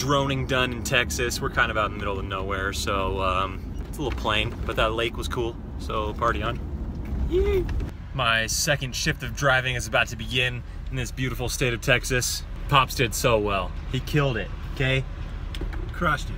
droning done in Texas. We're kind of out in the middle of nowhere, so it's a little plain, but that lake was cool, so party on. Yay! My second shift of driving is about to begin in this beautiful state of Texas. Pops did so well. He killed it, okay? Crushed it.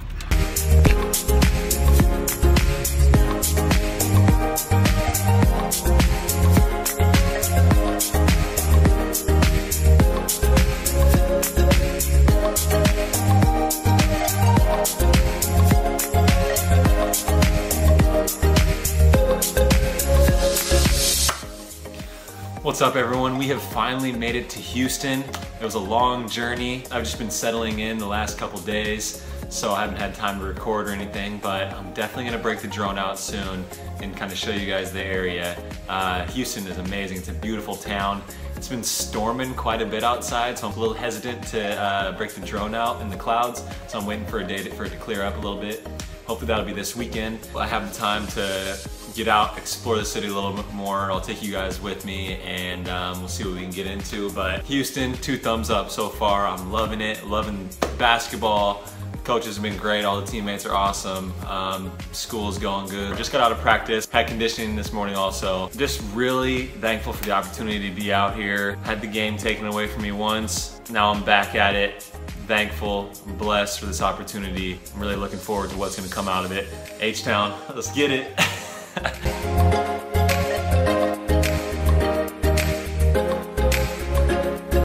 What's up, everyone? We have finally made it to Houston. It was a long journey. I've just been settling in the last couple days, so I haven't had time to record or anything, but I'm definitely gonna break the drone out soon and kind of show you guys the area. Houston is amazing. It's a beautiful town. It's been storming quite a bit outside, so I'm a little hesitant to break the drone out in the clouds, so I'm waiting for a day for it to clear up a little bit. Hopefully that'll be this weekend. I have the time to get out, explore the city a little bit more. I'll take you guys with me and we'll see what we can get into. But Houston, 2 thumbs up so far. I'm loving it, loving basketball. Coaches have been great, all the teammates are awesome. School's going good. Just got out of practice, had conditioning this morning also. Just really thankful for the opportunity to be out here. Had the game taken away from me once, now I'm back at it. Thankful, I'm blessed for this opportunity. I'm really looking forward to what's gonna come out of it. H-Town, let's get it.